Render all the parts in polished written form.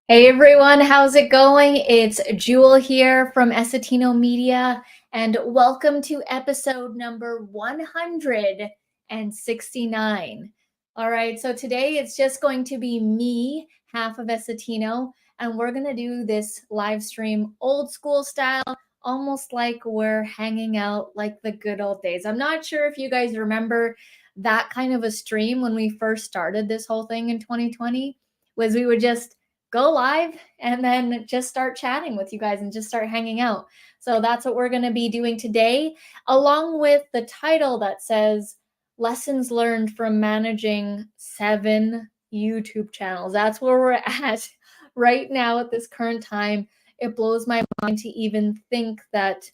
Hey everyone, how's it going? It's Jewel here from Essetino Media, and welcome to episode number 169. All right, so today it's just going to be me, half of Essetino, and we're going to do this live stream old school style, almost like we're hanging out like the good old days. I'm not sure if you guys remember that kind of a stream when we first started this whole thing in 2020, was we would just go live and then just start chatting with you guys and just start hanging out. So that's what we're going to be doing today, along with the title that says Lessons Learned from Managing 7 YouTube Channels. That's where we're at right now at this current time. It blows my mind to even think that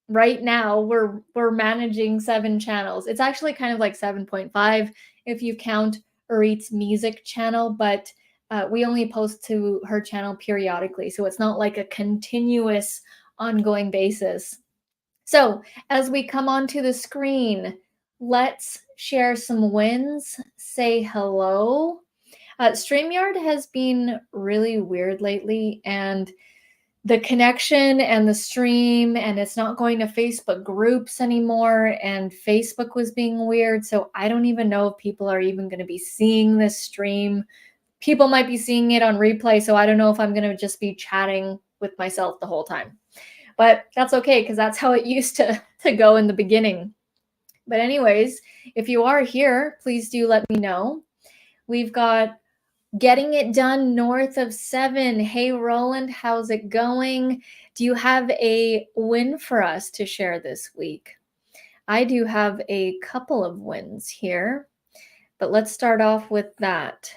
right now we're managing 7 channels. It's actually kind of like 7.5 if you count Auret's music channel, but we only post to her channel periodically, so it's not like a continuous ongoing basis. So as we come onto the screen, let's share some wins, say hello. StreamYard has been really weird lately, and the connection and the stream, and it's not going to Facebook groups anymore, and Facebook was being weird, so I don't even know if people are even going to be seeing this stream. People might be seeing it on replay, so I don't know if I'm going to just be chatting with myself the whole time. But that's okay, because that's how it used to go in the beginning. But anyways, if you are here, please do let me know. We've got Getting It Done north of 7. Hey, Roland, how's it going? Do you have a win for us to share this week? I do have a couple of wins here, but let's start off with that.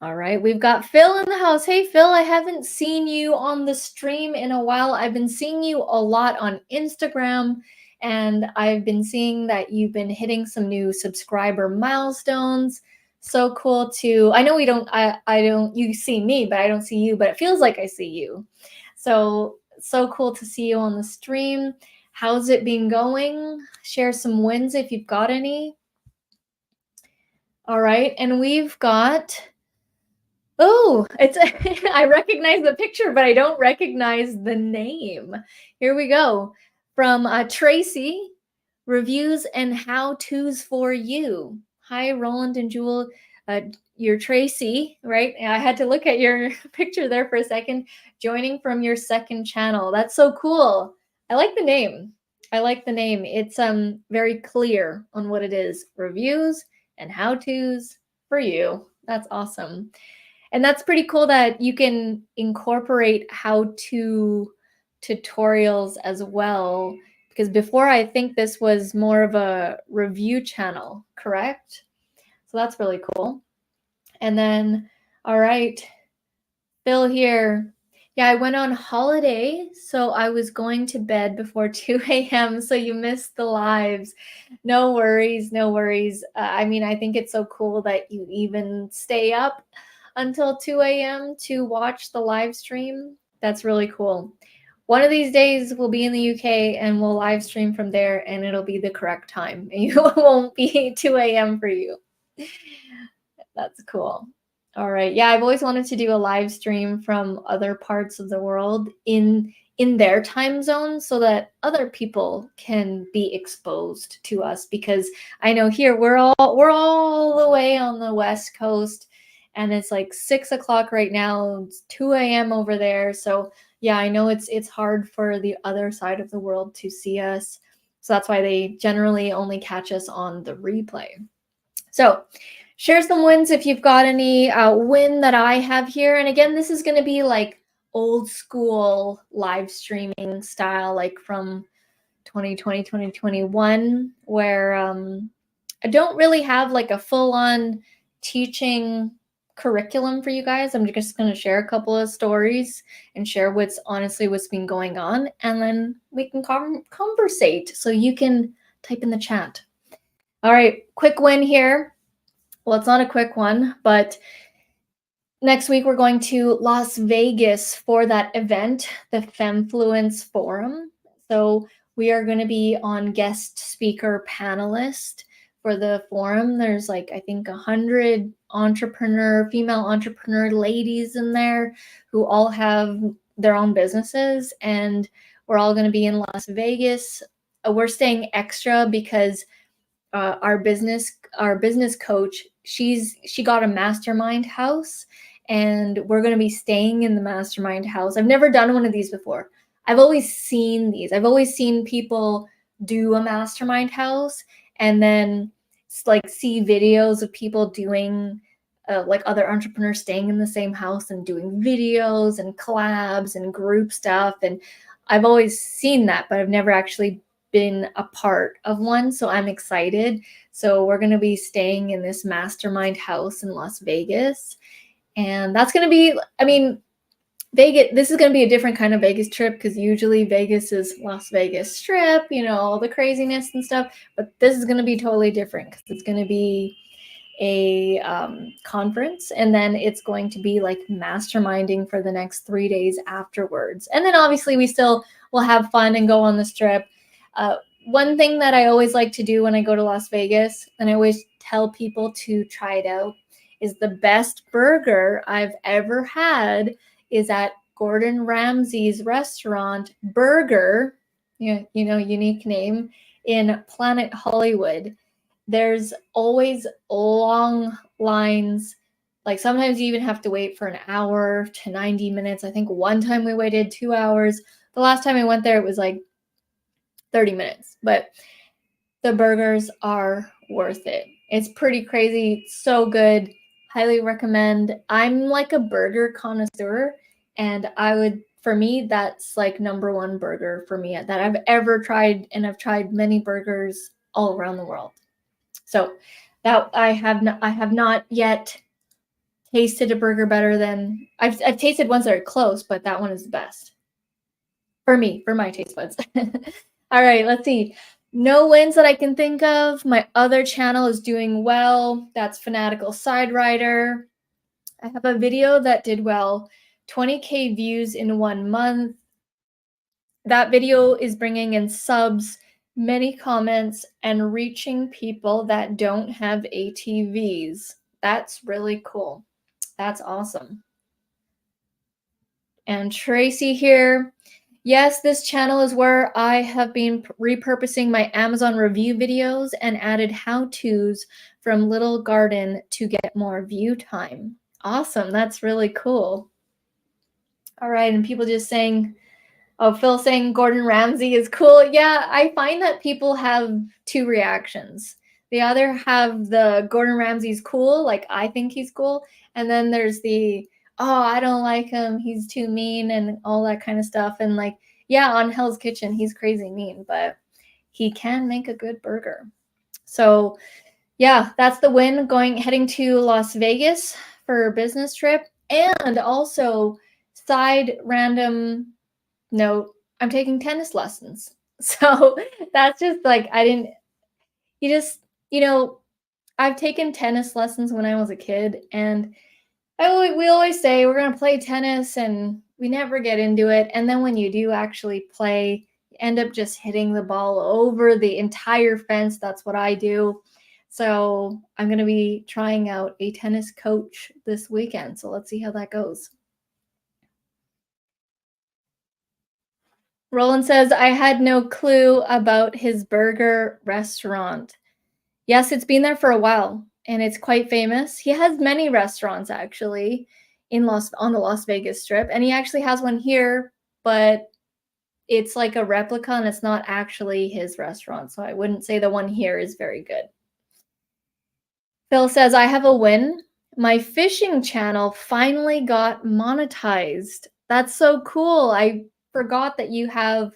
All right, we've got Phil in the house. Hey, Phil, I haven't seen you on the stream in a while. I've been seeing you a lot on Instagram, and I've been seeing that you've been hitting some new subscriber milestones. So cool to, I know you see me, but I don't see you, but it feels like I see you. So cool to see you on the stream. How's it been going? Share some wins if you've got any. All right, and we've got, oh, it's I recognize the picture, but I don't recognize the name. Here we go. From Tracy, Reviews and How-Tos for You. Hi, Roland and Jewel. You're Tracy, right? I had to look at your picture there for a second. Joining from your second channel. That's so cool. I like the name. I like the name. It's very clear on what it is. Reviews and how-tos for you. That's awesome. And that's pretty cool that you can incorporate how-to tutorials as well, because before I think this was more of a review channel, correct? So that's really cool. And then, all right, Bill here. Yeah, I went on holiday, so I was going to bed before 2 a.m., so you missed the lives. No worries, no worries. I mean, I think it's so cool that you even stay up until 2 a.m. to watch the live stream. That's really cool. One of these days we'll be in the UK and we'll live stream from there, and it'll be the correct time. It won't be 2 a.m. for you. That's cool. All right. Yeah, I've always wanted to do a live stream from other parts of the world in their time zone so that other people can be exposed to us, because I know here we're all the way on the West Coast, and it's like 6 o'clock right now. It's 2 a.m. over there. So yeah, I know it's hard for the other side of the world to see us. So that's why they generally only catch us on the replay. So share some wins if you've got any. Win that I have here, and again, this is going to be like old school live streaming style, like from 2020, 2021, where I don't really have like a full-on teaching curriculum for you guys. I'm just going to share a couple of stories and share what's been going on, and then we can conversate, so you can type in the chat. All right, quick win here. Well, it's not a quick one, but next week we're going to Las Vegas for that event, the Femfluence Forum. So we are going to be on guest speaker panelist for the forum. There's like, I think 100 female entrepreneur ladies in there who all have their own businesses, and we're all going to be in Las Vegas. We're staying extra because our business coach, she got a mastermind house, and we're going to be staying in the mastermind house. I've never done one of these before. I've always seen these. I've always seen people do a mastermind house and then like see videos of people doing like other entrepreneurs staying in the same house and doing videos and collabs and group stuff. And I've always seen that, but I've never actually been a part of one. So I'm excited. So we're going to be staying in this mastermind house in Las Vegas. And that's going to be, I mean, Vegas, this is going to be a different kind of Vegas trip because usually Vegas is Las Vegas Strip, you know, all the craziness and stuff. But this is going to be totally different because it's going to be a conference, and then it's going to be like masterminding for the next 3 days afterwards. And then obviously we still will have fun and go on the strip. One thing that I always like to do when I go to Las Vegas, and I always tell people to try it out, is the best burger I've ever had is at Gordon Ramsay's restaurant, Burger, you know, unique name, in Planet Hollywood. There's always long lines. Like sometimes you even have to wait for an hour to 90 minutes. I think one time we waited 2 hours. The last time I went there, it was like 30 minutes, but the burgers are worth it. It's pretty crazy. So good. Highly recommend. I'm like a burger connoisseur, and for me, that's like number one burger for me that I've ever tried. And I've tried many burgers all around the world. So that I have not yet tasted a burger better than I've tasted ones that are close, but that one is the best for me, for my taste buds. All right, let's see. No wins that I can think of. My other channel is doing well. That's Fanatical Side Rider. I have a video that did well, 20K views in 1 month. That video is bringing in subs, many comments, and reaching people that don't have ATVs. That's really cool. That's awesome. And Tracy here. Yes, this channel is where I have been repurposing my Amazon review videos and added how-tos from Little Garden to get more view time. Awesome. That's really cool. All right. And people just saying, oh, Phil saying Gordon Ramsay is cool. Yeah, I find that people have two reactions. They either have the Gordon Ramsay's cool, like I think he's cool, and then there's the, oh, I don't like him, he's too mean and all that kind of stuff. And like, yeah, on Hell's Kitchen, he's crazy mean, but he can make a good burger. So yeah, that's the win, heading to Las Vegas for a business trip. And also, side random note, I'm taking tennis lessons. So that's just like, you know, I've taken tennis lessons when I was a kid, and we always say we're going to play tennis and we never get into it. And then when you do actually play, you end up just hitting the ball over the entire fence. That's what I do. So I'm going to be trying out a tennis coach this weekend. So let's see how that goes. Roland says, I had no clue about his burger restaurant. Yes, it's been there for a while, and it's quite famous. He has many restaurants, actually, on the Las Vegas Strip, and he actually has one here, but it's like a replica, and it's not actually his restaurant, so I wouldn't say the one here is very good. Phil says, I have a win. My fishing channel finally got monetized. That's so cool. I forgot that you have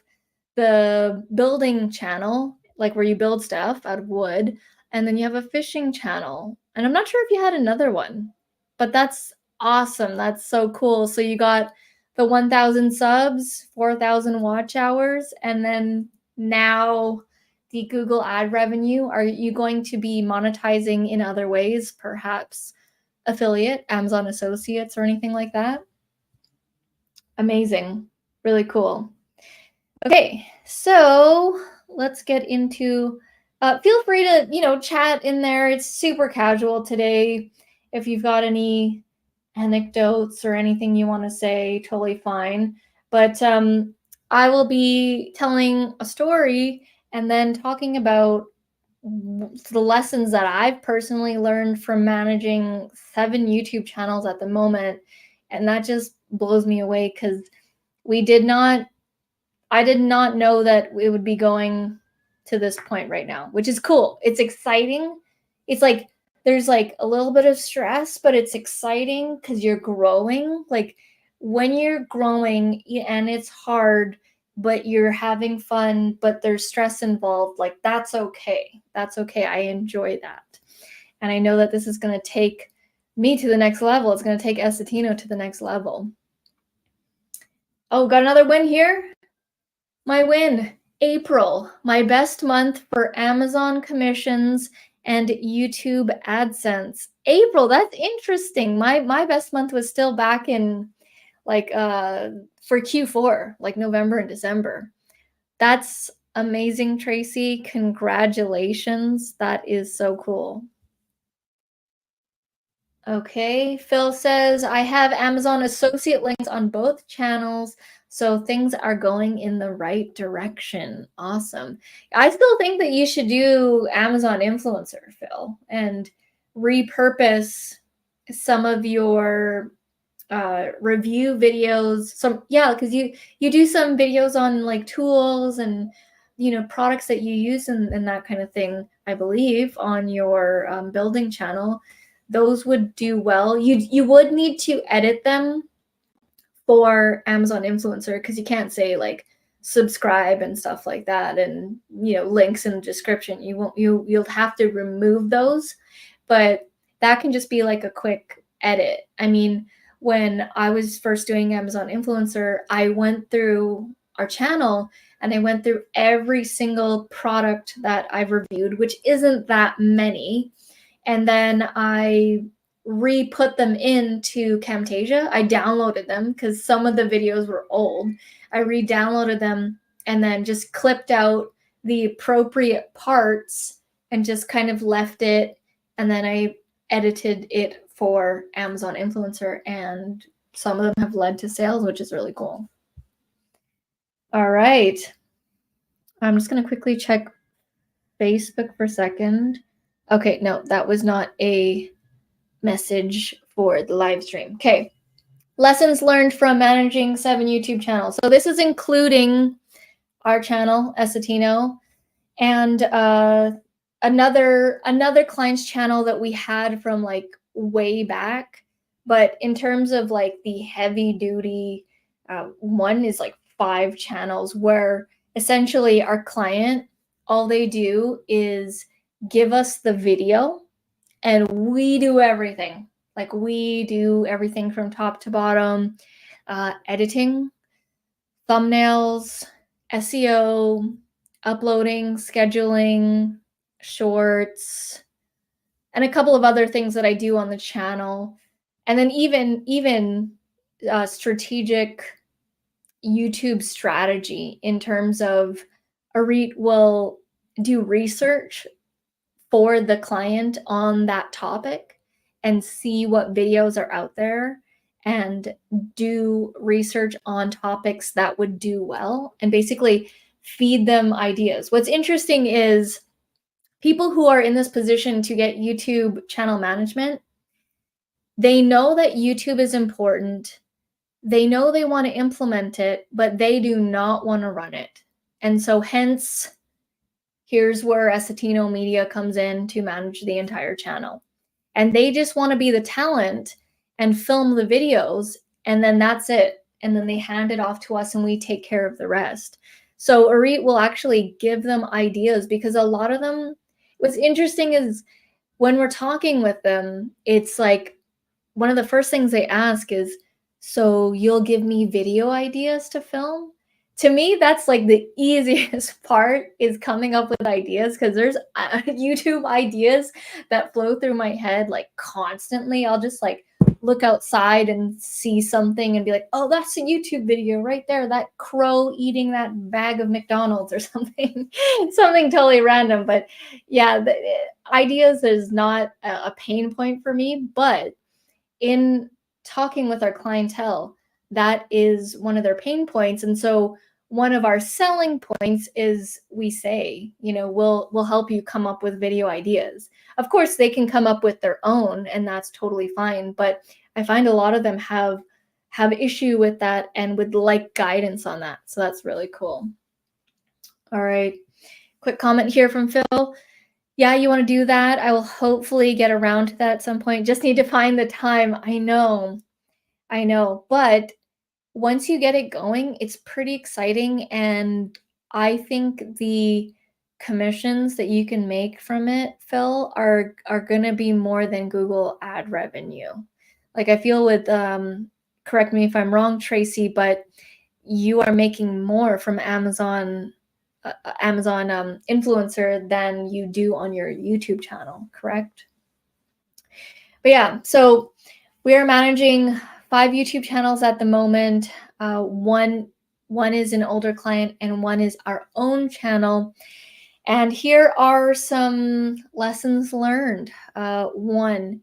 the building channel, like where you build stuff out of wood, and then you have a fishing channel. And I'm not sure if you had another one, but that's awesome. That's so cool. So you got the 1,000 subs, 4,000 watch hours, and then now the Google ad revenue. Are you going to be monetizing in other ways, perhaps affiliate, Amazon Associates, or anything like that? Amazing. Really cool. Okay, so let's get into, feel free to, chat in there. It's super casual today. If you've got any anecdotes or anything you want to say, totally fine. But I will be telling a story and then talking about the lessons that I've personally learned from managing 7 YouTube channels at the moment. And that just blows me away because I did not know that it would be going to this point right now, which is cool. It's exciting. It's like there's like a little bit of stress, but it's exciting because you're growing. Like when you're growing and it's hard, but you're having fun, but there's stress involved, like that's okay. That's okay. I enjoy that. And I know that this is going to take me to the next level. It's going to take Essetino to the next level. Oh, got another win here? My win, April, my best month for Amazon commissions and YouTube AdSense. April, that's interesting. My best month was still back in like for Q4, like November and December. That's amazing, Tracy. Congratulations. That is so cool. Okay, Phil says, I have Amazon associate links on both channels, so things are going in the right direction. Awesome. I still think that you should do Amazon influencer, Phil, and repurpose some of your review videos. Because you do some videos on like tools and products that you use and that kind of thing, I believe, on your building channel. Those would do well. You would need to edit them for Amazon influencer because you can't say like subscribe and stuff like that and links in the description. You'll have to remove those, but that can just be like a quick edit. I mean, when I was first doing Amazon influencer, I went through our channel and I went through every single product that I've reviewed, which isn't that many. And then I re-put them into Camtasia. I downloaded them because some of the videos were old. I re-downloaded them and then just clipped out the appropriate parts and just kind of left it. And then I edited it for Amazon influencer, and some of them have led to sales, which is really cool. All right. I'm just going to quickly check Facebook for a second. Okay, no, that was not a message for the live stream. Okay, lessons learned from managing 7 YouTube channels. So this is including our channel, Essetino, and another client's channel that we had from like way back. But in terms of like the heavy duty, one is like 5 channels where essentially our client, all they do is give us the video and we do everything. Like we do everything from top to bottom, editing, thumbnails, SEO, uploading, scheduling, shorts, and a couple of other things that I do on the channel. And then even strategic YouTube strategy in terms of Auret will do research for the client on that topic and see what videos are out there and do research on topics that would do well and basically feed them ideas. What's interesting is people who are in this position to get YouTube channel management, they know that YouTube is important. They know they want to implement it, but they do not want to run it. And so hence, here's where Essetino Media comes in to manage the entire channel. And they just want to be the talent and film the videos, and then that's it. And then they hand it off to us and we take care of the rest. So Auret will actually give them ideas because a lot of them, what's interesting is when we're talking with them, it's like one of the first things they ask is, so you'll give me video ideas to film? To me, that's like the easiest part is coming up with ideas because there's YouTube ideas that flow through my head like constantly. I'll just like look outside and see something and be like, oh, that's a YouTube video right there, that crow eating that bag of McDonald's or something, something totally random. But yeah, the ideas is not a pain point for me, but in talking with our clientele, that is one of their pain points. And so one of our selling points is we say, we'll help you come up with video ideas. Of course, they can come up with their own, and that's totally fine. But I find a lot of them have issue with that and would like guidance on that. So that's really cool. All right. Quick comment here from Phil. Yeah, you want to do that. I will hopefully get around to that at some point. Just need to find the time. I know. But once you get it going, it's pretty exciting. And I think the commissions that you can make from it, Phil, are going to be more than Google ad revenue. Like I feel with, correct me if I'm wrong, Tracy, but you are making more from Amazon influencer than you do on your YouTube channel, correct? But yeah, so we are managing 5 YouTube channels at the moment. One is an older client and one is our own channel. And here are some lessons learned. One,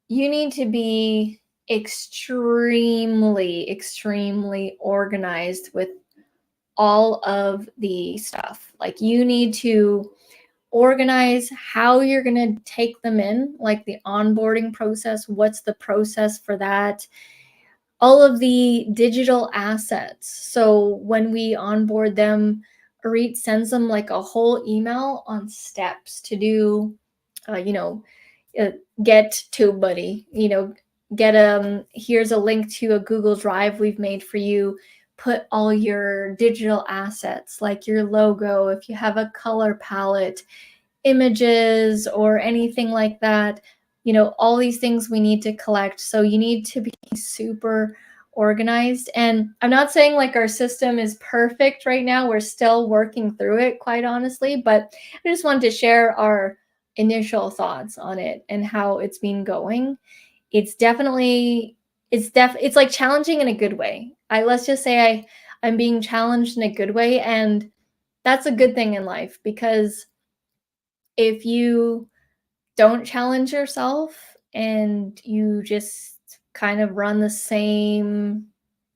you need to be extremely organized with all of the stuff. Like you need to organize how you're going to take them in, like the onboarding process. What's the process for that? All of the digital assets. So when we onboard them, Auret sends them like a whole email on steps to do, get TubeBuddy, get here's a link to a Google Drive we've made for you. Put all your digital assets, like your logo, if you have a color palette, images, or anything like that, all these things we need to collect. So you need to be super organized. And I'm not saying like our system is perfect right now. We're still working through it, quite honestly, but I just wanted to share our initial thoughts on it and how it's been going. It's like challenging in a good way. Let's just say I'm being challenged in a good way, and that's a good thing in life, because if you don't challenge yourself and you just kind of run the same,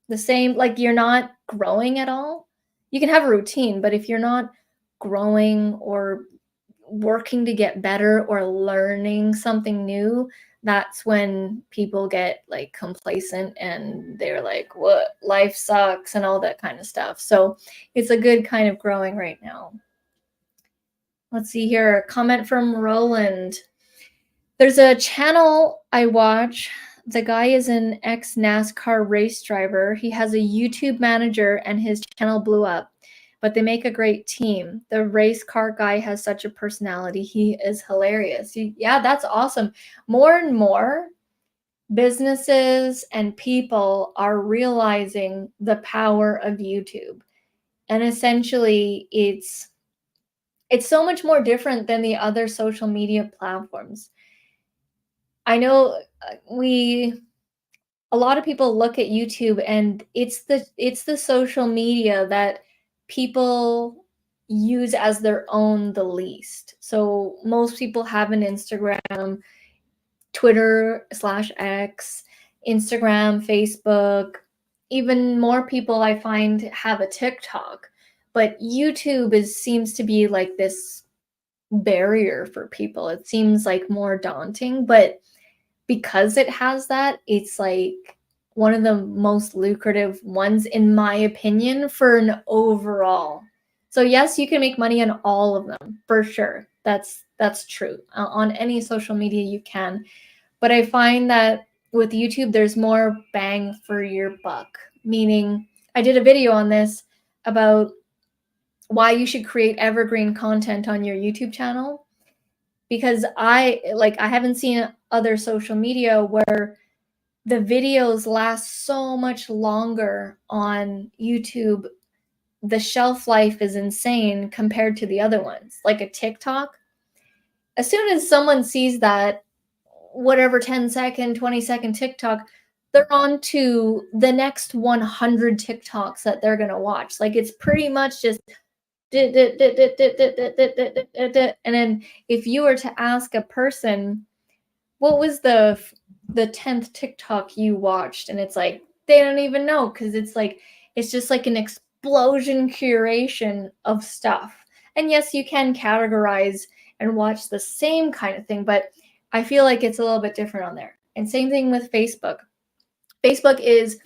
like you're not growing at all. You can have a routine, but if you're not growing or working to get better or learning something new, that's when people get like complacent and they're like, what, life sucks and all that kind of stuff. So it's a good kind of growing right now. Let's see here, a comment from Roland. There's a channel I watch. The guy is an ex-NASCAR race driver. He has a YouTube manager and his channel blew up, but they make a great team. The race car guy has such a personality. He is hilarious. Yeah, that's awesome. More and more businesses and people are realizing the power of YouTube. And essentially, it's so much more different than the other social media platforms. I know a lot of people look at YouTube and it's the social media that people use as their own the least. So most people have an Instagram, Twitter/X, Instagram, Facebook. Even more people I find have a TikTok. But YouTube seems to be like this barrier for people. It seems like more daunting, but because it has that, it's like one of the most lucrative ones, in my opinion, for an overall. So yes, you can make money on all of them for sure. That's true. On any social media you can. But I find that with YouTube, there's more bang for your buck. Meaning, I did a video on this about why you should create evergreen content on your YouTube channel, because I haven't seen other social media where the videos last so much longer on YouTube. The shelf life is insane compared to the other ones, like a TikTok. As soon as someone sees that, whatever 10-second, 20-second TikTok, they're on to the next 100 TikToks that they're going to watch. Like it's pretty much just and then if you were to ask a person, what was the 10th TikTok you watched? And it's like, they don't even know, because it's just like an explosion curation of stuff. And yes, you can categorize and watch the same kind of thing, but I feel like it's a little bit different on there. And same thing with Facebook. Facebook is,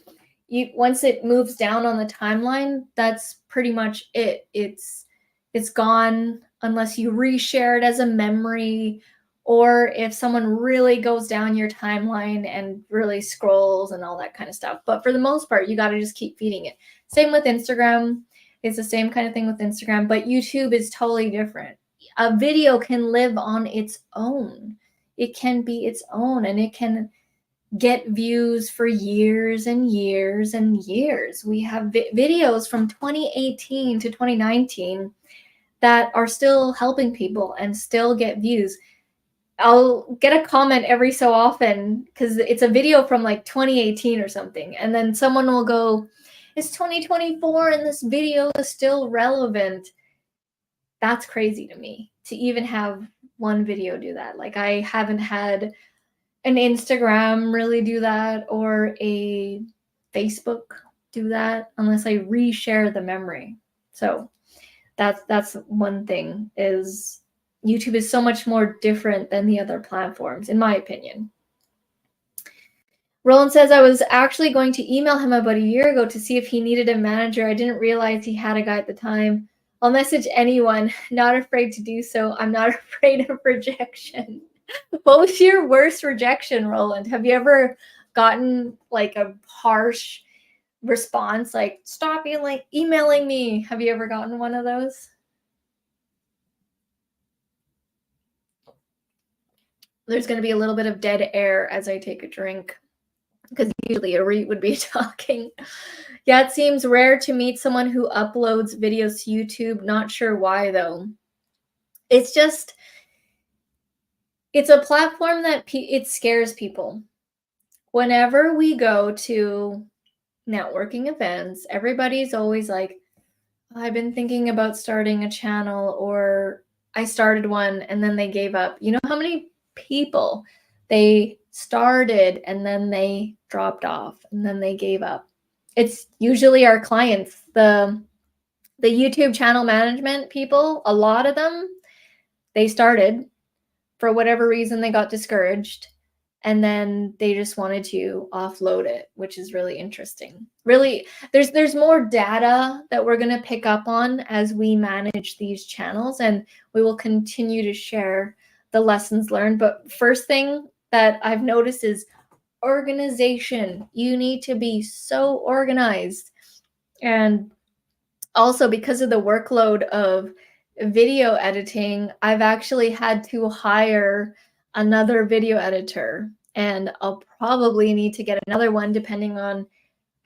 once it moves down on the timeline, that's pretty much it. It's gone unless you reshare it as a memory, or if someone really goes down your timeline and really scrolls and all that kind of stuff. But for the most part, you got to just keep feeding it. Same with Instagram. It's the same kind of thing with Instagram, but YouTube is totally different. A video can live on its own. It can be its own, and it can get views for years and years and years. We have videos from 2018 to 2019 that are still helping people and still get views. I'll get a comment every so often because it's a video from like 2018 or something, and then someone will go, it's 2024 and this video is still relevant. That's crazy to me, to even have one video do that. Like, I haven't had an Instagram really do that, or a Facebook do that, unless I reshare the memory. So that's one thing, is YouTube is so much more different than the other platforms, in my opinion. Roland says, I was actually going to email him about a year ago to see if he needed a manager. I didn't realize he had a guy at the time. I'll message anyone. Not afraid to do so. I'm not afraid of rejection. What was your worst rejection, Roland? Have you ever gotten like a harsh response, like, stop emailing me? Have you ever gotten one of those? There's going to be a little bit of dead air as I take a drink, because usually Auret would be talking. Yeah, it seems rare to meet someone who uploads videos to YouTube. Not sure why, though. It's just, it's a platform that it scares people. Whenever we go to networking events, everybody's always like, I've been thinking about starting a channel, or I started one and then they gave up. You know how many people they started and then they dropped off and then they gave up? It's usually our clients, the YouTube channel management people. A lot of them, they started, for whatever reason they got discouraged, and then they just wanted to offload it, which is really interesting. Really, there's more data that we're going to pick up on as we manage these channels, and we will continue to share the lessons learned. But first thing that I've noticed is organization. You need to be so organized. And also, because of the workload of video editing, I've actually had to hire another video editor, and I'll probably need to get another one depending on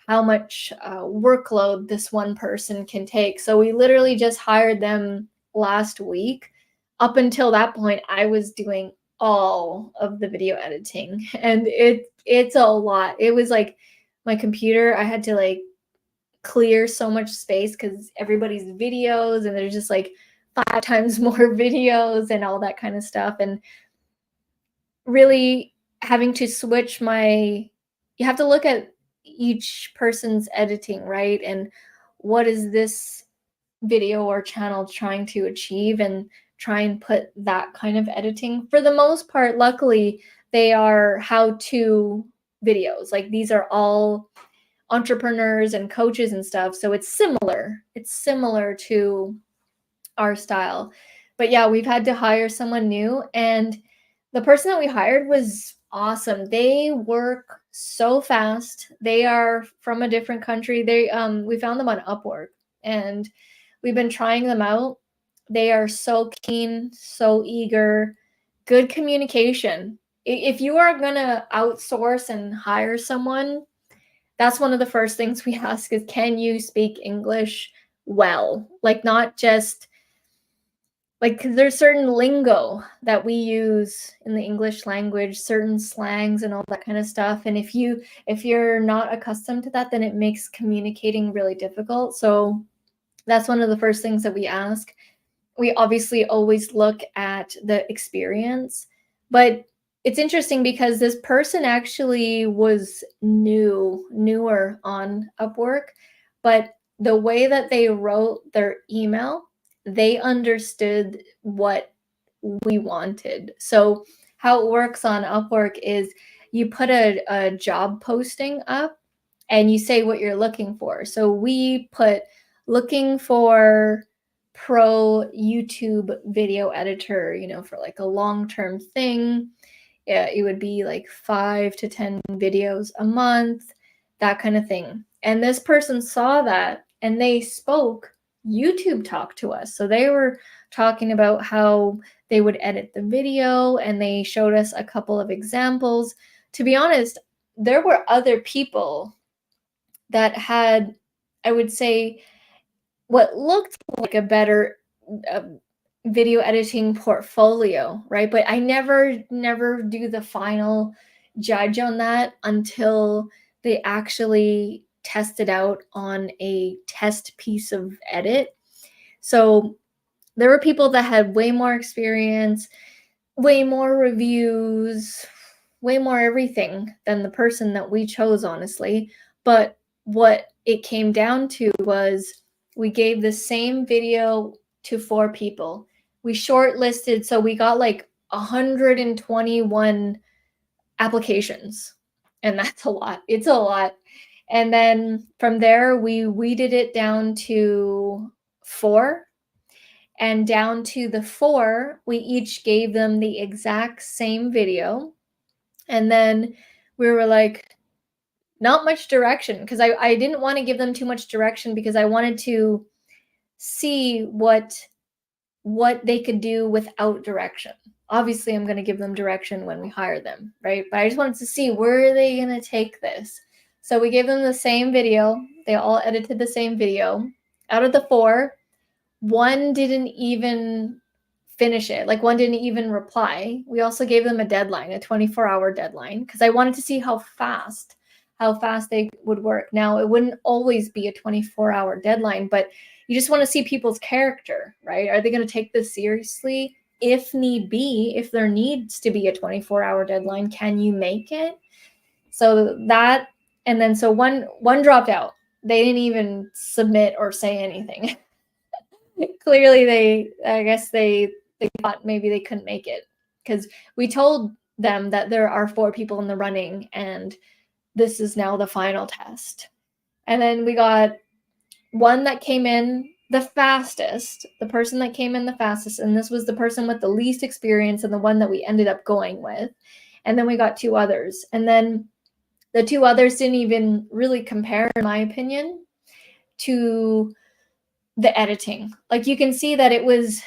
how much workload this one person can take. So we literally just hired them last week. Up until that point, I was doing all of the video editing, and it's a lot. It was like my computer, I had to like clear so much space because everybody's videos, and there's just like 5 times more videos and all that kind of stuff. And really having to switch you have to look at each person's editing, right? And what is this video or channel trying to achieve, and try and put that kind of editing. For the most part, luckily, they are how-to videos. Like, these are all entrepreneurs and coaches and stuff. So it's similar. It's similar to our style. But yeah, we've had to hire someone new, and the person that we hired was awesome. They work so fast. They are from a different country. We found them on Upwork, and we've been trying them out. They are so keen, so eager, good communication. If you are going to outsource and hire someone, that's one of the first things we ask is, can you speak English well? Like, not just like 'cause there's certain lingo that we use in the English language, certain slangs and all that kind of stuff. And if you're not accustomed to that, then it makes communicating really difficult. So that's one of the first things that we ask. We obviously always look at the experience, but it's interesting because this person actually was newer on Upwork, but the way that they wrote their email, they understood what we wanted. So how it works on Upwork is you put a job posting up and you say what you're looking for. So we put looking for pro YouTube video editor, for like a long-term thing. Yeah, it would be like 5 to 10 videos a month, that kind of thing. And this person saw that and they spoke YouTube talk to us. So they were talking about how they would edit the video and they showed us a couple of examples. To be honest, there were other people that had, I would say, what looked like a better uh, video editing portfolio, right? But I never do the final judge on that until they actually test it out on a test piece of edit. So there were people that had way more experience, way more reviews, way more everything than the person that we chose, honestly. But what it came down to was we gave the same video to 4 people. We shortlisted, so we got like 121 applications. And that's a lot. It's a lot. And then from there, we weeded it down to 4. And down to the 4, we each gave them the exact same video. And then we were like, not much direction, because I didn't want to give them too much direction because I wanted to see what they could do without direction. Obviously, I'm going to give them direction when we hire them, right? But I just wanted to see, where are they going to take this? So we gave them the same video. They all edited the same video. Out of the 4, one didn't even finish it. Like, one didn't even reply. We also gave them a deadline, a 24-hour deadline, because I wanted to see how fast they would work. Now, it wouldn't always be a 24-hour deadline, but you just want to see people's character, right? Are they going to take this seriously? If need be, if there needs to be a 24-hour deadline, can you make it? So that, and then so one dropped out. They didn't even submit or say anything. Clearly, I guess they thought maybe they couldn't make it, because we told them that there are 4 people in the running and this is now the final test. And then we got one that came in the fastest, the person that came in the fastest, and this was the person with the least experience and the one that we ended up going with. And then we got 2 others. And then the 2 others didn't even really compare, in my opinion, to the editing. Like, you can see that it was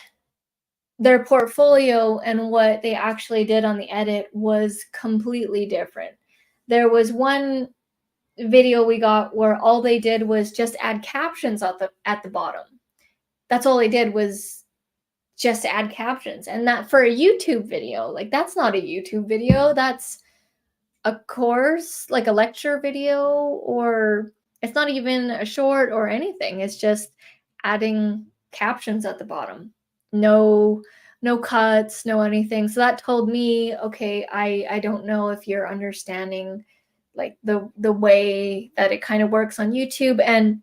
their portfolio and what they actually did on the edit was completely different. There was one video we got where all they did was just add captions at the bottom. That's all they did, was just add captions. And that, for a YouTube video, like, that's not a YouTube video. That's a course, like a lecture video, or it's not even a short or anything. It's just adding captions at the bottom. No cuts, no anything. So that told me, okay, I don't know if you're understanding like the way that it kind of works on YouTube. And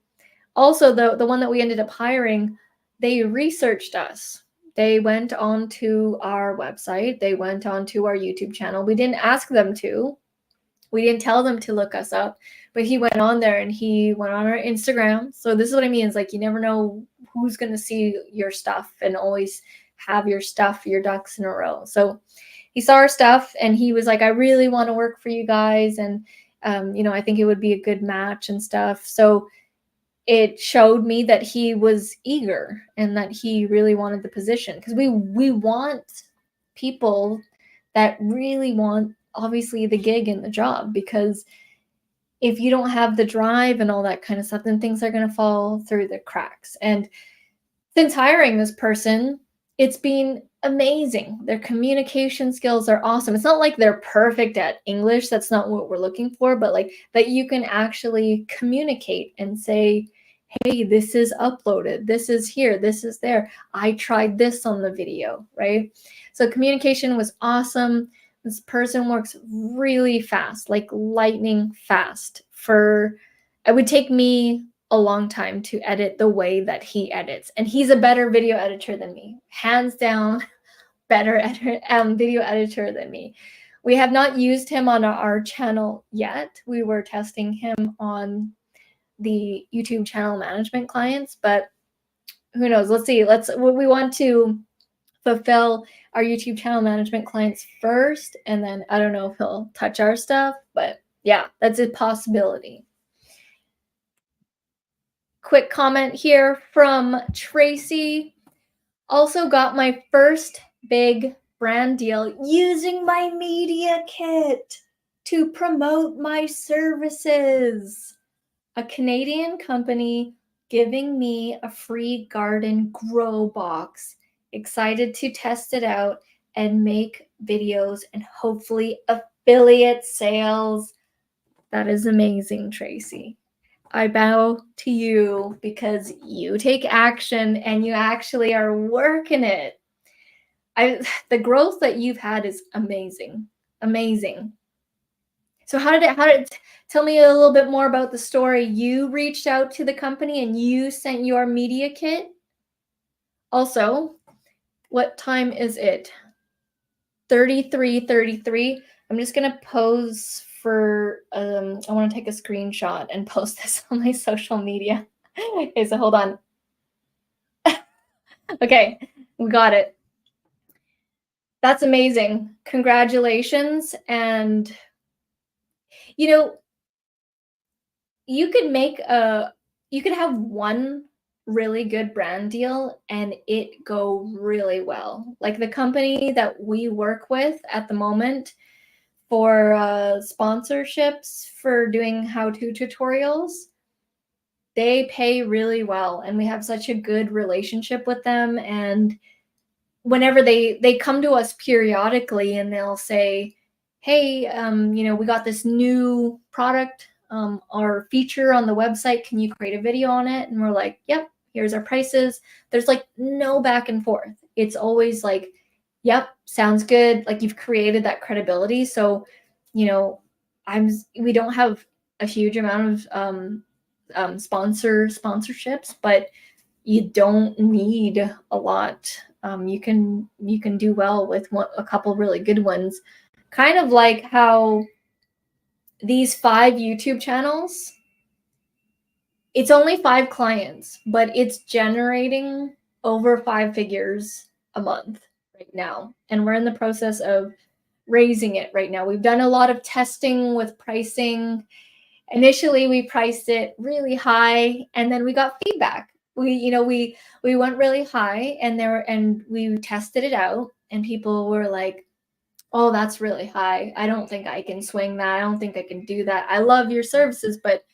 also the one that we ended up hiring, they researched us. They went onto our website, they went onto our YouTube channel. We didn't ask them to. We didn't tell them to look us up, but he went on there and he went on our Instagram. So this is what I mean. It's like, you never know who's going to see your stuff, and always have your stuff, your ducks in a row. So he saw our stuff and he was like, I really want to work for you guys. And, I think it would be a good match and stuff. So it showed me that he was eager and that he really wanted the position, because we want people that really want, obviously, the gig and the job, because if you don't have the drive and all that kind of stuff, then things are going to fall through the cracks. And since hiring this person, it's been amazing. Their communication skills are awesome. It's not like they're perfect at English. That's not what we're looking for, but like that you can actually communicate and say, hey, this is uploaded, this is here, this is there. I tried this on the video, right? So communication was awesome. This person works really fast, like lightning fast. It would take me a long time to edit the way that he edits. And he's a better video editor than me. Hands down, better video editor than me. We have not used him on our channel yet. We were testing him on the YouTube channel management clients, but who knows? Let's see. We want to fulfill our YouTube channel management clients first, and then I don't know if he'll touch our stuff, but yeah, that's a possibility. Quick comment here from Tracy. Also got my first big brand deal using my media kit to promote my services. A Canadian company giving me a free garden grow box. Excited to test it out and make videos and hopefully affiliate sales. That is amazing, Tracy. I bow to you because you take action and you actually are working it. The growth that you've had is amazing. Amazing. So how did tell me a little bit more about the story. You reached out to the company and you sent your media kit. Also, what time is it? 33:33. I'm just gonna pose for I want to take a screenshot and post this on my social media. Okay, so hold on. Okay, we got it. That's amazing. Congratulations. And you know, you could have one really good brand deal and it go really well. Like the company that we work with at the moment for sponsorships for doing how-to tutorials, they pay really well and we have such a good relationship with them. And whenever they come to us periodically and they'll say, hey, we got this new product or feature on the website, can you create a video on it? And we're like, yep, here's our prices. There's like no back and forth. It's always like, yep, sounds good. Like you've created that credibility. So we don't have a huge amount of sponsorships, but you don't need a lot. You can do well with a couple really good ones. Kind of like how these 5 YouTube channels, it's only 5 clients, but it's generating over 5 figures a month right now. And we're in the process of raising it right now. We've done a lot of testing with pricing. Initially, we priced it really high, and then we got feedback. We went really high, and we tested it out, and people were like, "Oh, that's really high. I don't think I can swing that. I don't think I can do that. I love your services, but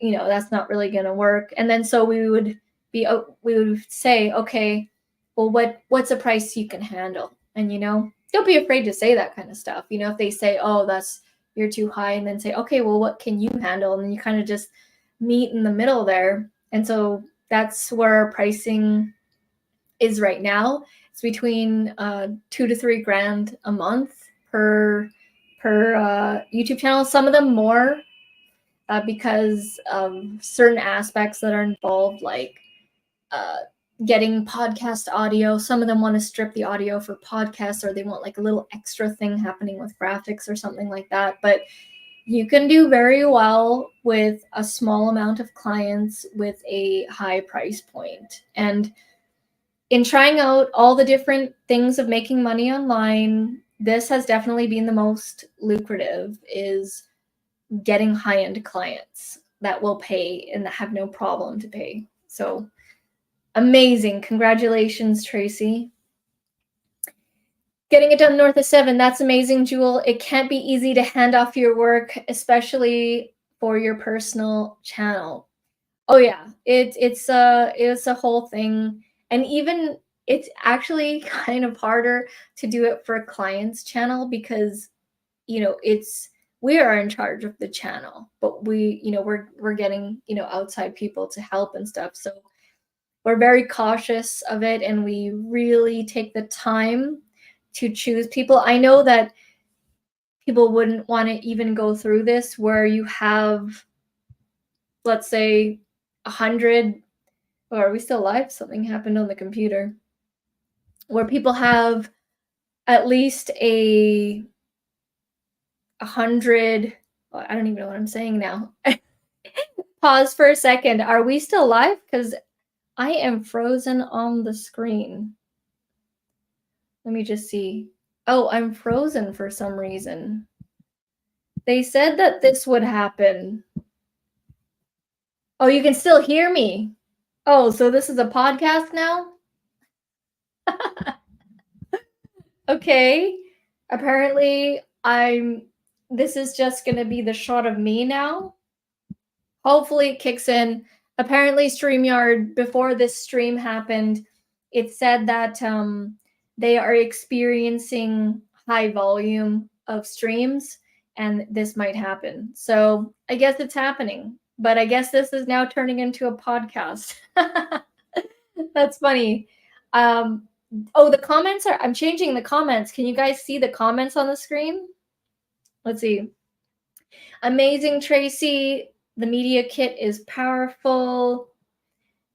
that's not really going to work." And then so we would say, "Okay, well, what's a price you can handle?" And don't be afraid to say that kind of stuff. If they say, "Oh, you're too high," and then say, "Okay, well, what can you handle?" And then you kind of just meet in the middle there. And so that's where our pricing is right now. It's between $2,000 to $3,000 a month per YouTube channel. Some of them more because of certain aspects that are involved, like getting podcast audio. Some of them want to strip the audio for podcasts, or they want like a little extra thing happening with graphics or something like that. But you can do very well with a small amount of clients with a high price point. And in trying out all the different things of making money online, this has definitely been the most lucrative, is getting high-end clients that will pay and that have no problem to pay. So amazing. Congratulations, Tracy. Getting it done north of 7. That's amazing, Jewel. It can't be easy to hand off your work, especially for your personal channel. Oh yeah, it's a whole thing. And even it's actually kind of harder to do it for a client's channel because, we are in charge of the channel, but we're getting, outside people to help and stuff. So we're very cautious of it, and we really take the time to choose people. I know that people wouldn't want to even go through this where you have, let's say, 100. Oh, are we still live? Something happened on the computer. Where people have at least 100. Well, I don't even know what I'm saying now. Pause for a second. Are we still live? Because I am frozen on the screen. Let me just see. Oh, I'm frozen for some reason. They said that this would happen. Oh, you can still hear me. Oh, so this is a podcast now? Okay. Apparently, this is just going to be the shot of me now. Hopefully it kicks in. Apparently StreamYard, before this stream happened, it said that they are experiencing high volume of streams and this might happen. So I guess it's happening, but I guess this is now turning into a podcast. That's funny. Oh, the comments I'm changing the comments. Can you guys see the comments on the screen? Let's see. Amazing, Tracy. The media kit is powerful.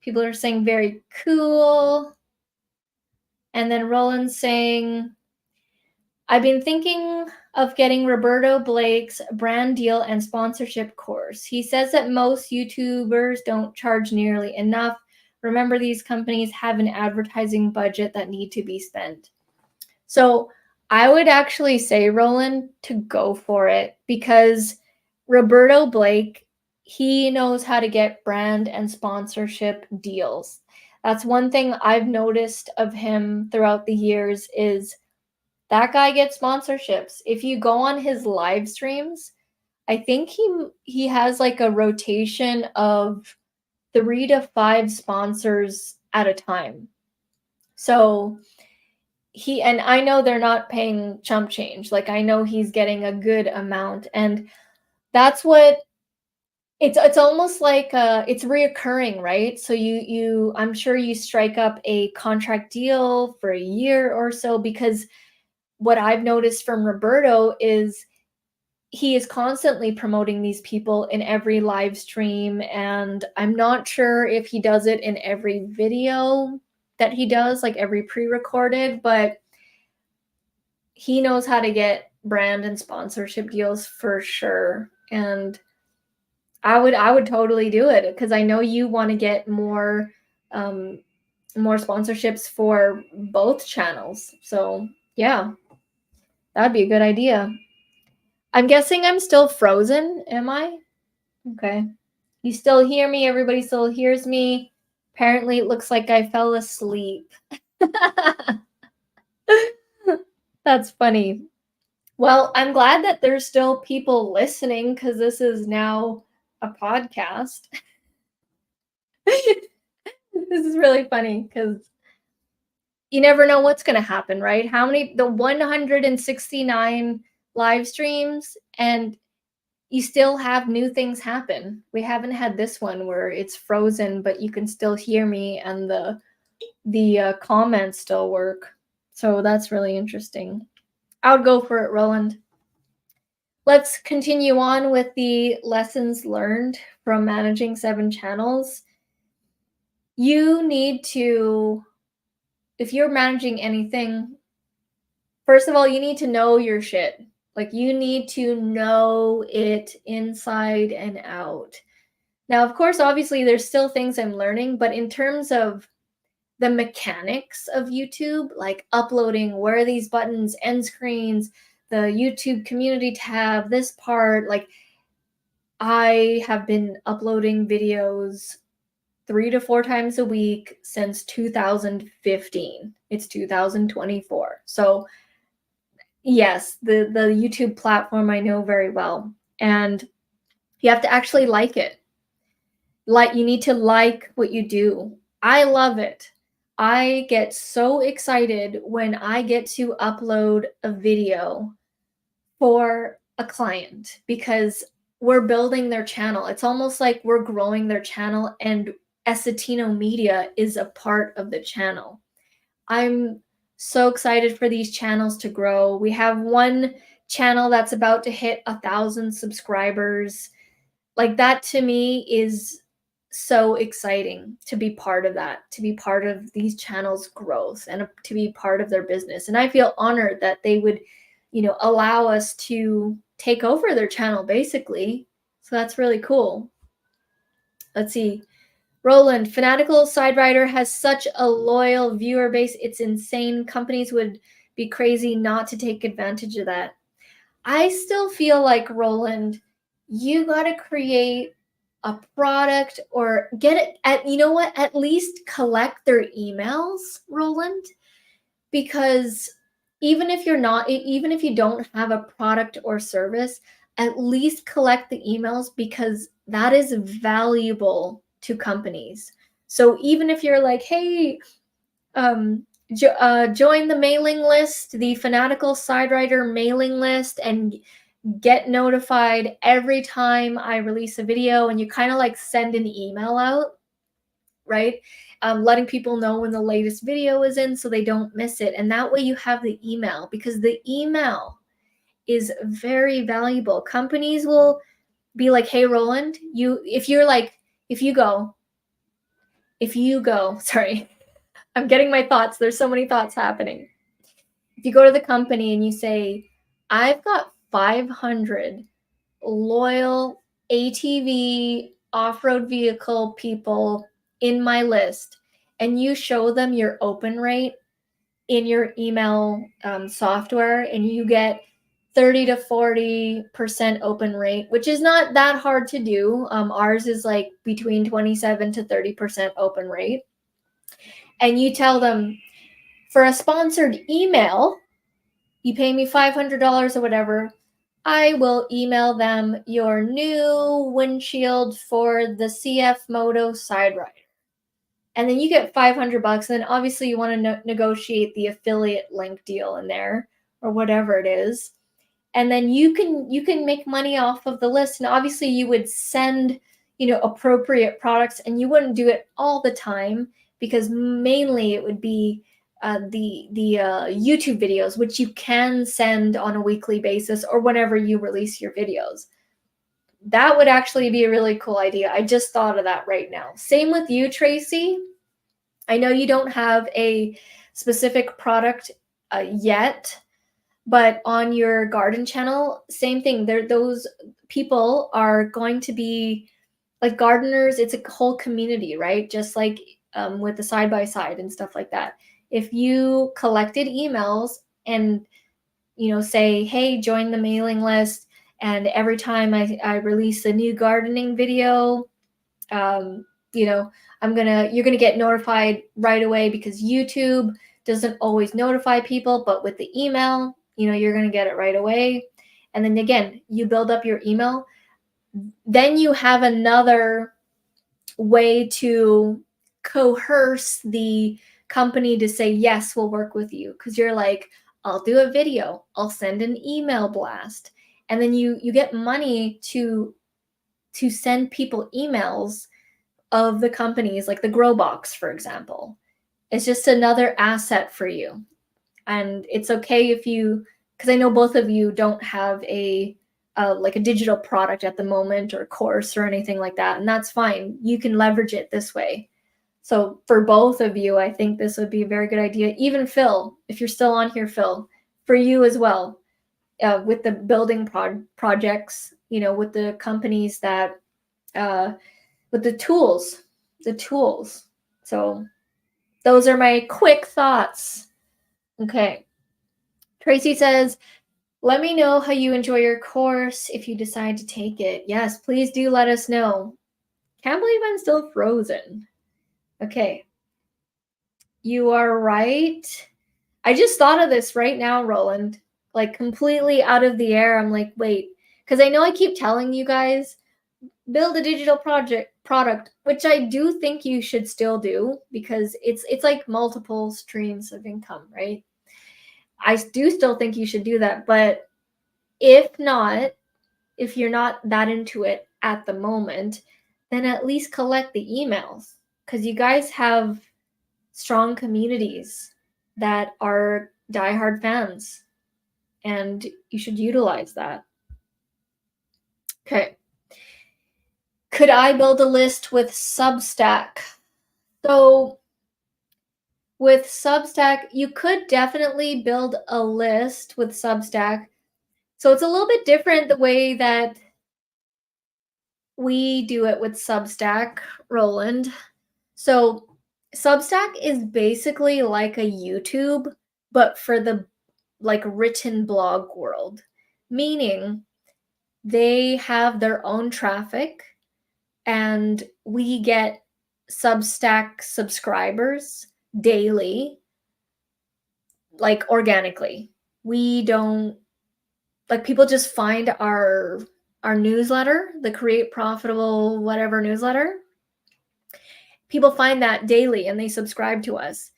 People are saying very cool. And then Roland's saying, I've been thinking of getting Roberto Blake's brand deal and sponsorship course. He says that most YouTubers don't charge nearly enough. Remember, these companies have an advertising budget that need to be spent. So I would actually say, Roland, to go for it, because Roberto Blake, he knows how to get brand and sponsorship deals. That's one thing I've noticed of him throughout the years is that guy gets sponsorships. If you go on his live streams, I think he has like a rotation of 3 to 5 sponsors at a time. So and I know they're not paying chump change. Like, I know he's getting a good amount, and that's what it's almost like it's reoccurring, right? So I'm sure you strike up a contract deal for a year or so, because what I've noticed from Roberto is he is constantly promoting these people in every live stream, and I'm not sure if he does it in every video that he does, like every pre-recorded, but he knows how to get brand and sponsorship deals for sure. And I would totally do it, because I know you want to get more sponsorships for both channels. So yeah, that'd be a good idea. I'm guessing I'm still frozen. Am I? Okay. You still hear me? Everybody still hears me? Apparently it looks like I fell asleep. That's funny. Well, I'm glad that there's still people listening, because this is now a podcast. This is really funny because you never know what's going to happen, right? The 169 live streams, and you still have new things happen. We haven't had this one where it's frozen, but you can still hear me and the comments still work. So that's really interesting. I would go for it, Roland. Let's continue on with the lessons learned from managing 7 channels. You need to, if you're managing anything, first of all, you need to know your shit. Like, you need to know it inside and out. Now, of course, obviously, there's still things I'm learning, but in terms of the mechanics of YouTube, like uploading, where are these buttons, end screens, the YouTube community tab, this part, like, I have been uploading videos 3 to 4 times a week since 2015. It's 2024. So yes, the YouTube platform I know very well. And you have to actually like it. Like, you need to like what you do. I love it. I get so excited when I get to upload a video for a client because we're building their channel. It's almost like we're growing their channel, and Essetino Media is a part of the channel. I'm so excited for these channels to grow. We have one channel that's about to hit 1,000 subscribers. Like, that to me is so exciting to be part of that, to be part of these channels' growth and to be part of their business. And I feel honored that they would, allow us to take over their channel basically. So that's really cool. Let's see. Roland, Fanatical Side Rider has such a loyal viewer base. It's insane. Companies would be crazy not to take advantage of that. I still feel like, Roland, you got to create a product or get it at, you know what, at least collect their emails, Roland, because even if you don't have a product or service, at least collect the emails, because that is valuable to companies. So even if you're like, hey, join the mailing list, the Fanatical Side Rider mailing list, and get notified every time I release a video, and you kind of like send an email out, right? Letting people know when the latest video is in so they don't miss it. And that way you have the email, because the email is very valuable. Companies will be like, hey, Roland, if you go, sorry, I'm getting my thoughts. There's so many thoughts happening. If you go to the company and you say, I've got 500 loyal ATV off-road vehicle people in my list, and you show them your open rate in your email software, and you get 30 to 40% open rate, which is not that hard to do. Ours is like between 27 to 30% open rate. And you tell them, for a sponsored email, you pay me $500 or whatever, I will email them your new windshield for the CF Moto Side Rider. And then you get $500. And then obviously you want to negotiate the affiliate link deal in there or whatever it is. And then you can make money off of the list. And obviously you would send, appropriate products, and you wouldn't do it all the time, because mainly it would be the YouTube videos, which you can send on a weekly basis or whenever you release your videos. That would actually be a really cool idea. I just thought of that right now. Same with you, Tracy. I know you don't have a specific product yet, but on your garden channel, same thing. Those people are going to be like gardeners. It's a whole community, right? Just like with the side-by-side and stuff like that. If you collected emails and, say, hey, join the mailing list, and every time I release a new gardening video, you're gonna get notified right away, because YouTube doesn't always notify people, but with the email, you're gonna get it right away. And then again, you build up your email. Then you have another way to coerce the company to say, yes, we'll work with you, because you're like, I'll do a video, I'll send an email blast, and then you get money to send people emails of the companies, like the Grow Box, for example. It's just another asset for you. And it's okay if because I know both of you don't have like a digital product at the moment or course or anything like that, and that's fine. You can leverage it this way. So for both of you, I think this would be a very good idea. Even Phil, if you're still on here, Phil, for you as well, with the building projects, with the companies that, with the tools. So those are my quick thoughts. Okay. Tracy says, let me know how you enjoy your course if you decide to take it. Yes, please do let us know. Can't believe I'm still frozen. Okay. You are right. I just thought of this right now, Roland, like completely out of the air. I'm like, wait, because I know I keep telling you guys, build a digital product, which I do think you should still do, because it's like multiple streams of income, right? I do still think you should do that, but if not, if you're not that into it at the moment, then at least collect the emails, because you guys have strong communities that are diehard fans, and you should utilize that. Okay. Could I build a list with Substack? So with Substack, you could definitely build a list with Substack. So it's a little bit different the way that we do it with Substack, Roland. So Substack is basically like a YouTube, but for the like written blog world, meaning they have their own traffic and we get Substack subscribers daily, like organically. We don't, like, people just find our newsletter, the Create Profitable whatever newsletter. People find that daily and they subscribe to us.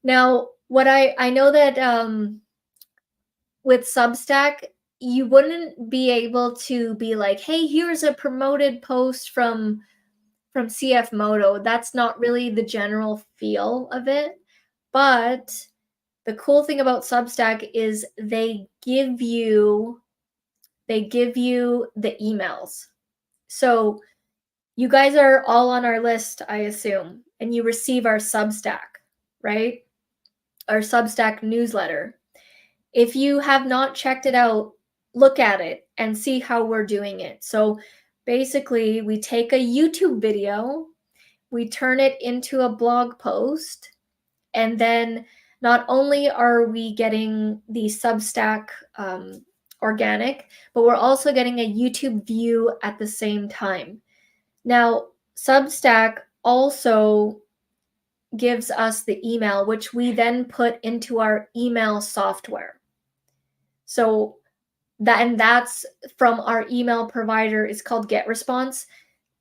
Now, what I know that with Substack, you wouldn't be able to be like, hey, here's a promoted post from CF Moto. That's not really the general feel of it. But the cool thing about Substack is they give you the emails. So you guys are all on our list, I assume, and you receive our Substack, right? Our Substack newsletter. If you have not checked it out, look at it and see how we're doing it. So basically, we take a YouTube video, we turn it into a blog post, and then not only are we getting the Substack organic, but we're also getting a YouTube view at the same time. Now, Substack also gives us the email, which we then put into our email software. So that's from our email provider. It's called GetResponse.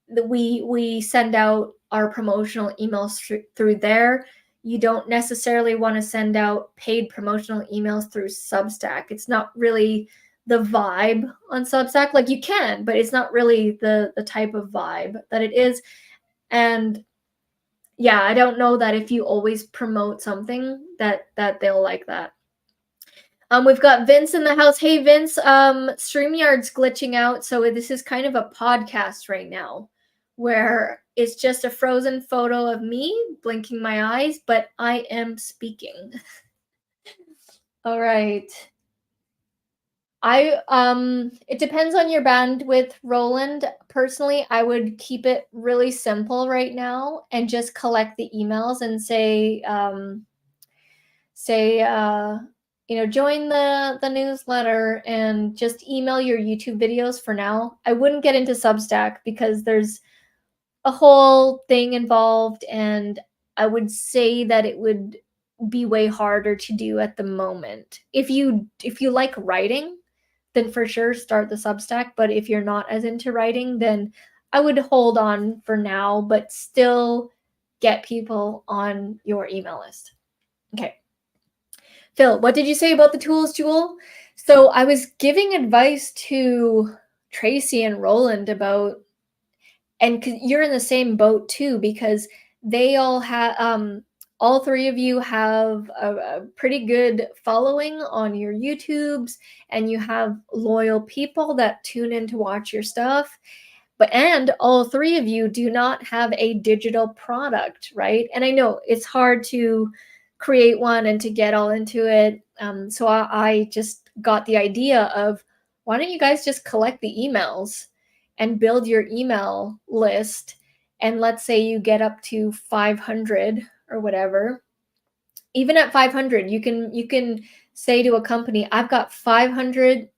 We send out our promotional emails through there. You don't necessarily want to send out paid promotional emails through Substack. It's not really the vibe on Substack. Like, you can, but it's not really the type of vibe that it is. And yeah, I don't know that if you always promote something that they'll like that. We've got Vince in the house. Hey, Vince, StreamYard's glitching out, so this is kind of a podcast right now where it's just a frozen photo of me blinking my eyes, but I am speaking. All right. It depends on your bandwidth, Roland. Personally, I would keep it really simple right now and just collect the emails and say, join the newsletter and just email your YouTube videos for now. I wouldn't get into Substack because there's a whole thing involved, and I would say that it would be way harder to do at the moment. If you like writing, then for sure start the Substack. But if you're not as into writing, then I would hold on for now, but still get people on your email list. Okay. Phil, what did you say about the tools, Jewel? So I was giving advice to Tracy and Roland about, and you're in the same boat too, because they all have, all three of you have a pretty good following on your YouTubes, and you have loyal people that tune in to watch your stuff. And all three of you do not have a digital product, right? And I know it's hard to create one and to get all into it. So I just got the idea of, why don't you guys just collect the emails and build your email list? And let's say you get up to 500 or whatever. Even at 500, you can say to a company, I've got 500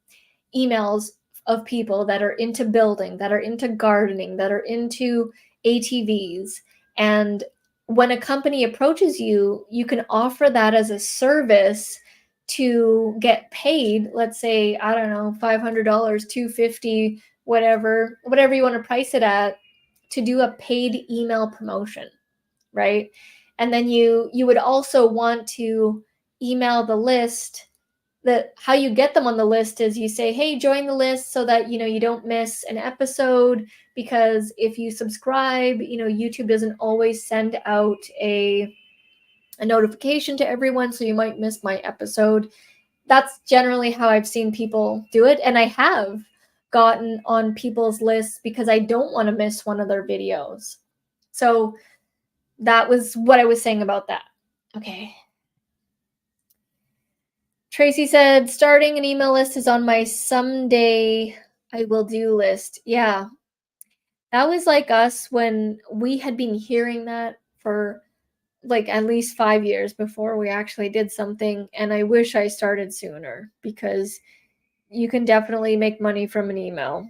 emails of people that are into building, that are into gardening, that are into ATVs. And when a company approaches you, you can offer that as a service to get paid. Let's say, I don't know, $500, $250 whatever you want to price it at, to do a paid email promotion, right? And then you would also want to email the list. That how you get them on the list is you say, hey, join the list, so that you don't miss an episode, because if you subscribe, YouTube doesn't always send out a notification to everyone, so you might miss my episode. That's generally how I've seen people do it, and I have gotten on people's lists because I don't want to miss one of their videos. So that was what I was saying about that. Okay. Tracy said, starting an email list is on my someday I will do list. Yeah. That was like us when we had been hearing that for like at least 5 years before we actually did something. And I wish I started sooner, because you can definitely make money from an email.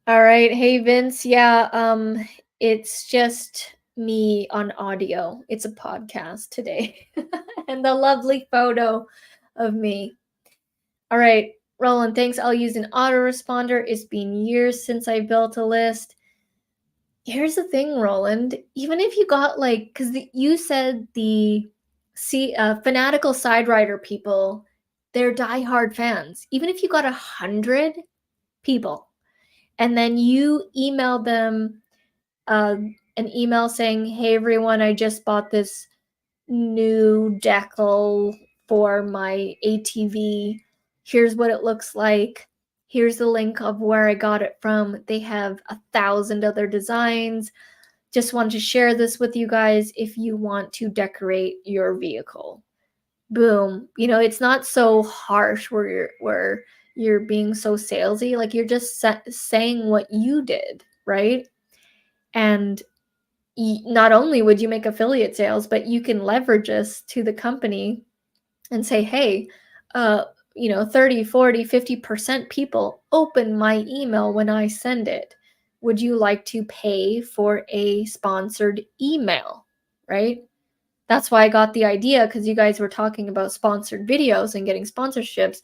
All right. Hey, Vince. Yeah. It's just me on audio. It's a podcast today. And the lovely photo of me. All right, Roland, thanks. I'll use an autoresponder. It's been years since I built a list. Here's the thing, Roland. Even if you got because you said the fanatical side rider people, they're diehard fans. Even if you got 100 people, and then you emailed them an email saying, hey, everyone, I just bought this new decal for my ATV. Here's what it looks like. Here's the link of where I got it from. They have 1,000 other designs. Just wanted to share this with you guys if you want to decorate your vehicle. Boom. It's not so harsh where you're being so salesy. Like, you're just saying what you did, right? And not only would you make affiliate sales, but you can leverage this to the company and say, hey, 30, 40, 50% people open my email when I send it. Would you like to pay for a sponsored email, right? That's why I got the idea, because you guys were talking about sponsored videos and getting sponsorships.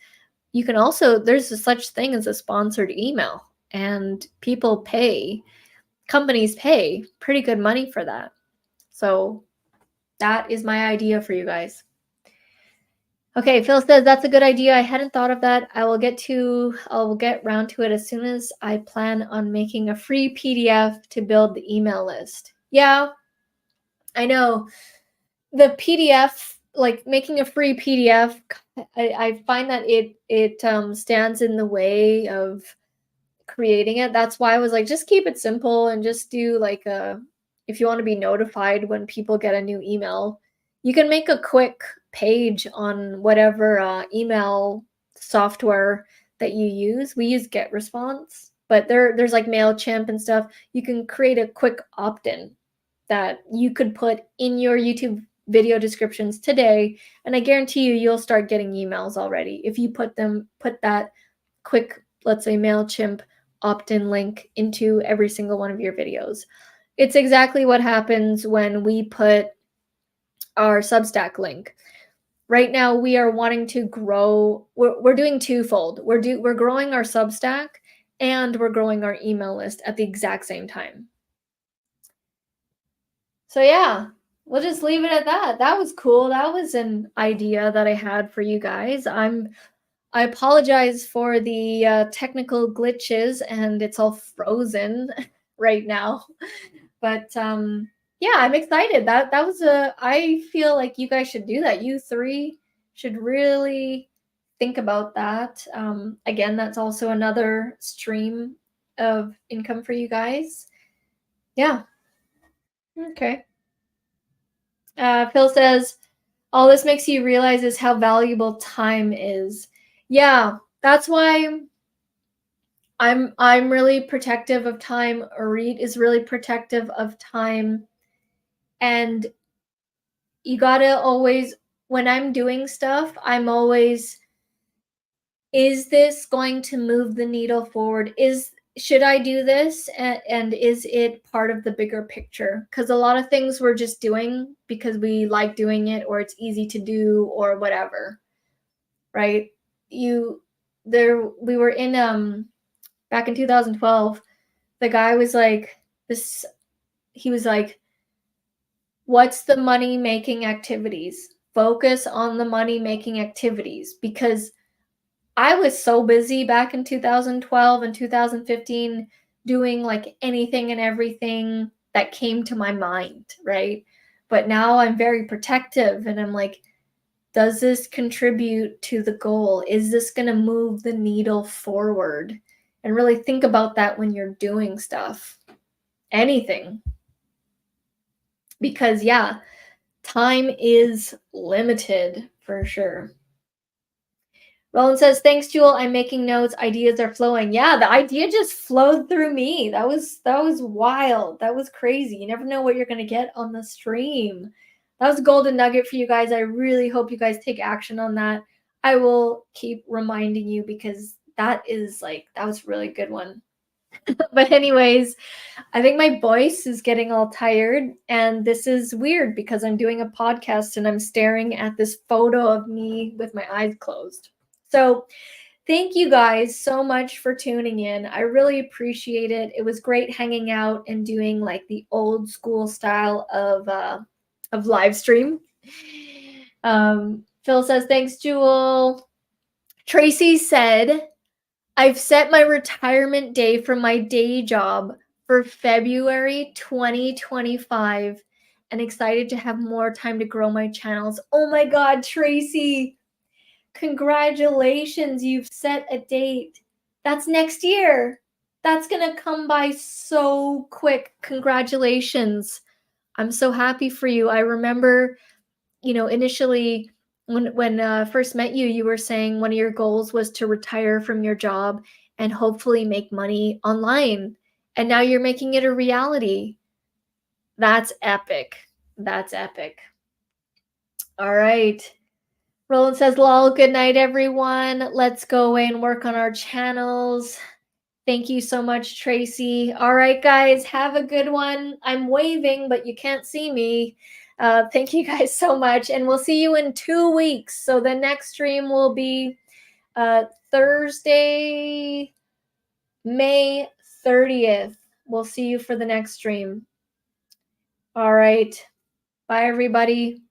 You can also, there's a such thing as a sponsored email, and companies pay pretty good money for that. So that is my idea for you guys. Okay, Phil says that's a good idea. I hadn't thought of that. I'll get round to it as soon as I plan on making a free PDF to build the email list. Yeah, I know. The PDF, like making a free PDF, I find that it stands in the way of creating it. That's why I was like, just keep it simple and just do if you want to be notified when people get a new email, you can make a quick page on whatever email software that you use. We use GetResponse, but there's like MailChimp and stuff. You can create a quick opt-in that you could put in your YouTube video descriptions today, and I guarantee you'll start getting emails already if you put that quick, let's say, MailChimp opt-in link into every single one of your videos. It's exactly what happens when we put our Substack link. Right now, we are wanting to grow. We're doing twofold. We're growing our Substack, and we're growing our email list at the exact same time. So yeah, we'll just leave it at that. That was cool. That was an idea that I had for you guys. I apologize for the technical glitches, and it's all frozen right now. But yeah, I'm excited. That was I feel like you guys should do that. You three should really think about that. Again, that's also another stream of income for you guys. Yeah. Okay. Phil says, all this makes you realize is how valuable time is. Yeah, that's why I'm really protective of time. Auret is really protective of time. And you gotta always, when I'm doing stuff, I'm always, is this going to move the needle forward? Should I do this? And is it part of the bigger picture? Because a lot of things we're just doing because we like doing it, or it's easy to do, or whatever, right? we were in back in 2012. The guy was like this. He was like, "What's the money making activities? Focus on the money making activities," because I was so busy back in 2012 and 2015 doing like anything and everything that came to my mind, right? But now I'm very protective and I'm like, does this contribute to the goal? Is this going to move the needle forward? And really think about that when you're doing stuff, anything. Because, yeah, time is limited for sure. Roland says, thanks, Jewel. I'm making notes. Ideas are flowing. Yeah, the idea just flowed through me. That was wild. That was crazy. You never know what you're going to get on the stream. That was a golden nugget for you guys. I really hope you guys take action on that. I will keep reminding you because that was a really good one. But anyways, I think my voice is getting all tired, and this is weird because I'm doing a podcast and I'm staring at this photo of me with my eyes closed. So thank you guys so much for tuning in. I really appreciate it. It was great hanging out and doing like the old school style of live stream. Phil says, thanks, Jewel. Tracy said, I've set my retirement day from my day job for February 2025 and excited to have more time to grow my channels. Oh my God, Tracy, congratulations. You've set a date. That's next year. That's going to come by so quick. Congratulations. I'm so happy for you. I remember, initially when first met you, you were saying one of your goals was to retire from your job and hopefully make money online. And now you're making it a reality. That's epic. That's epic. All right. Roland says, lol, good night, everyone. Let's go away and work on our channels. Thank you so much, Tracy. All right, guys, have a good one. I'm waving, but you can't see me. Thank you guys so much, and we'll see you in 2 weeks. So the next stream will be Thursday, May 30th. We'll see you for the next stream. All right. Bye, everybody.